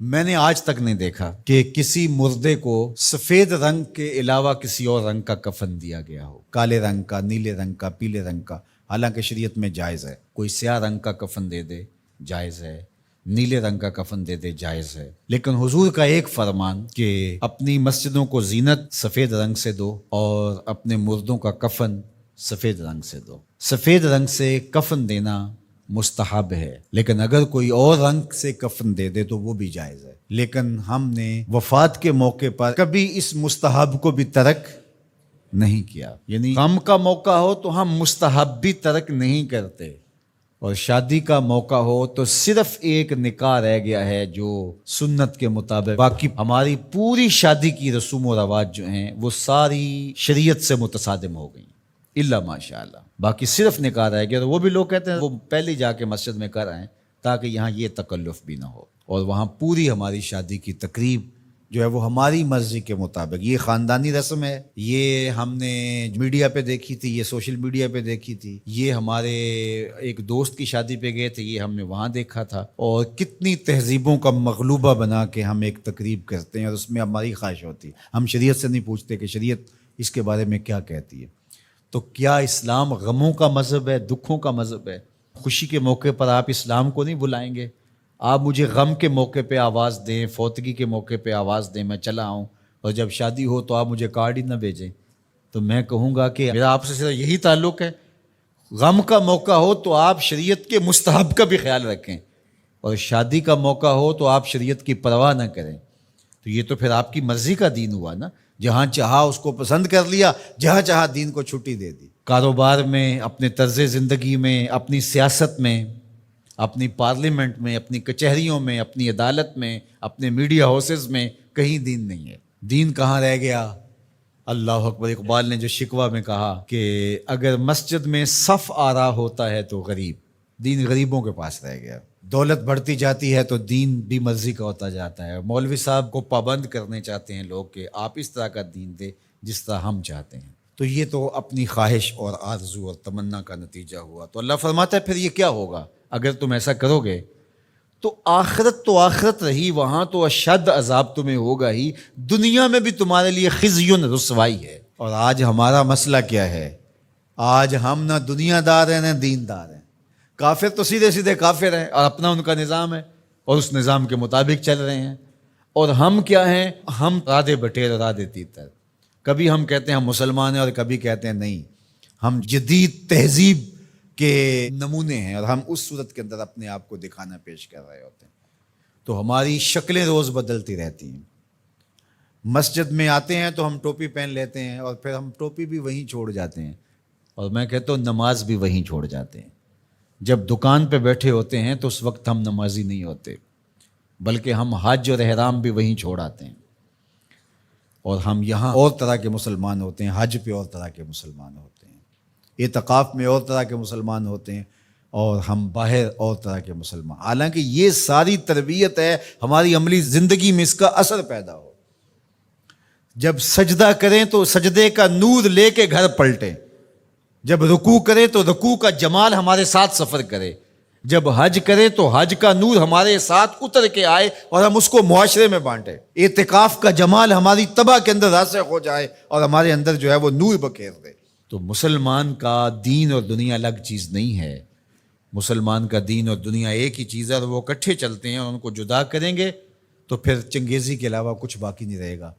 میں نے آج تک نہیں دیکھا کہ کسی مردے کو سفید رنگ کے علاوہ کسی اور رنگ کا کفن دیا گیا ہو، کالے رنگ کا، نیلے رنگ کا، پیلے رنگ کا۔ حالانکہ شریعت میں جائز ہے، کوئی سیاہ رنگ کا کفن دے دے جائز ہے، نیلے رنگ کا کفن دے دے جائز ہے، لیکن حضور کا ایک فرمان کہ اپنی مسجدوں کو زینت سفید رنگ سے دو اور اپنے مردوں کا کفن سفید رنگ سے دو۔ سفید رنگ سے کفن دینا مستحب ہے، لیکن اگر کوئی اور رنگ سے کفن دے دے تو وہ بھی جائز ہے۔ لیکن ہم نے وفات کے موقع پر کبھی اس مستحب کو بھی ترک نہیں کیا، یعنی غم کا موقع ہو تو ہم مستحب بھی ترک نہیں کرتے، اور شادی کا موقع ہو تو صرف ایک نکاح رہ گیا ہے جو سنت کے مطابق، باقی ہماری پوری شادی کی رسوم و رواج جو ہیں وہ ساری شریعت سے متصادم ہو گئی الا ماشاء اللہ۔ باقی صرف نکاح رہ گیا، تو وہ بھی لوگ کہتے ہیں وہ پہلے جا کے مسجد میں کر آئیں تاکہ یہاں یہ تکلف بھی نہ ہو، اور وہاں پوری ہماری شادی کی تقریب جو ہے وہ ہماری مرضی کے مطابق۔ یہ خاندانی رسم ہے، یہ ہم نے میڈیا پہ دیکھی تھی، یہ سوشل میڈیا پہ دیکھی تھی، یہ ہمارے ایک دوست کی شادی پہ گئے تھے، یہ ہم نے وہاں دیکھا تھا، اور کتنی تہذیبوں کا مغلوبہ بنا کے ہم ایک تقریب کرتے ہیں، اور اس میں ہماری خواہش ہوتی ہے۔ ہم شریعت سے نہیں پوچھتے کہ شریعت اس کے بارے میں کیا کہتی ہے۔ تو کیا اسلام غموں کا مذہب ہے، دکھوں کا مذہب ہے؟ خوشی کے موقع پر آپ اسلام کو نہیں بلائیں گے؟ آپ مجھے غم کے موقع پہ آواز دیں، فوتگی کے موقع پہ آواز دیں، میں چلا آؤں، اور جب شادی ہو تو آپ مجھے کارڈ ہی نہ بھیجیں، تو میں کہوں گا کہ میرا آپ سے صرف یہی تعلق ہے۔ غم کا موقع ہو تو آپ شریعت کے مستحب کا بھی خیال رکھیں، اور شادی کا موقع ہو تو آپ شریعت کی پرواہ نہ کریں۔ تو یہ تو پھر آپ کی مرضی کا دین ہوا نا، جہاں چاہا اس کو پسند کر لیا، جہاں چاہا دین کو چھٹی دے دی۔ کاروبار میں، اپنے طرز زندگی میں، اپنی سیاست میں، اپنی پارلیمنٹ میں، اپنی کچہریوں میں، اپنی عدالت میں، اپنے میڈیا ہاؤسز میں کہیں دین نہیں ہے۔ دین کہاں رہ گیا؟ اللہ اکبر۔ اقبال نے جو شکوہ میں کہا کہ اگر مسجد میں صف آ رہا ہوتا ہے تو غریب، دین غریبوں کے پاس رہ گیا۔ دولت بڑھتی جاتی ہے تو دین بھی مرضی کا ہوتا جاتا ہے۔ مولوی صاحب کو پابند کرنے چاہتے ہیں لوگ کہ آپ اس طرح کا دین دے جس طرح ہم چاہتے ہیں۔ تو یہ تو اپنی خواہش اور آرزو اور تمنا کا نتیجہ ہوا۔ تو اللہ فرماتا ہے پھر یہ کیا ہوگا اگر تم ایسا کرو گے تو آخرت رہی، وہاں تو اشد عذاب تمہیں ہوگا ہی، دنیا میں بھی تمہارے لیے خزی رسوائی ہے۔ اور آج ہمارا مسئلہ کیا ہے؟ آج ہم نہ دنیا دار ہیں نہ دین دار ہیں۔ کافر تو سیدھے سیدھے کافر ہیں اور اپنا ان کا نظام ہے اور اس نظام کے مطابق چل رہے ہیں، اور ہم کیا ہیں؟ ہم رادے بٹیر اور رادے تیتر۔ کبھی ہم کہتے ہیں ہم مسلمان ہیں اور کبھی کہتے ہیں نہیں ہم جدید تہذیب کے نمونے ہیں، اور ہم اس صورت کے اندر اپنے آپ کو دکھانا پیش کر رہے ہوتے ہیں۔ تو ہماری شکلیں روز بدلتی رہتی ہیں۔ مسجد میں آتے ہیں تو ہم ٹوپی پہن لیتے ہیں، اور پھر ہم ٹوپی بھی وہیں چھوڑ جاتے ہیں، اور میں کہتا ہوں نماز بھی وہیں چھوڑ جاتے ہیں۔ جب دکان پہ بیٹھے ہوتے ہیں تو اس وقت ہم نمازی نہیں ہوتے، بلکہ ہم حج اور احرام بھی وہیں چھوڑ آتے ہیں، اور ہم یہاں اور طرح کے مسلمان ہوتے ہیں، حج پہ اور طرح کے مسلمان ہوتے ہیں، اعتکاف میں اور طرح کے مسلمان ہوتے ہیں، اور ہم باہر اور طرح کے مسلمان۔ حالانکہ یہ ساری تربیت ہے ہماری عملی زندگی میں، اس کا اثر پیدا ہو۔ جب سجدہ کریں تو سجدے کا نور لے کے گھر پلٹیں، جب رکوع کرے تو رکوع کا جمال ہمارے ساتھ سفر کرے، جب حج کرے تو حج کا نور ہمارے ساتھ اتر کے آئے اور ہم اس کو معاشرے میں بانٹیں، اعتکاف کا جمال ہماری طبع کے اندر راسخ ہو جائے اور ہمارے اندر جو ہے وہ نور بکھیر دے۔ تو مسلمان کا دین اور دنیا الگ چیز نہیں ہے، مسلمان کا دین اور دنیا ایک ہی چیز ہے، اور وہ اکٹھے چلتے ہیں، اور ان کو جدا کریں گے تو پھر چنگیزی کے علاوہ کچھ باقی نہیں رہے گا۔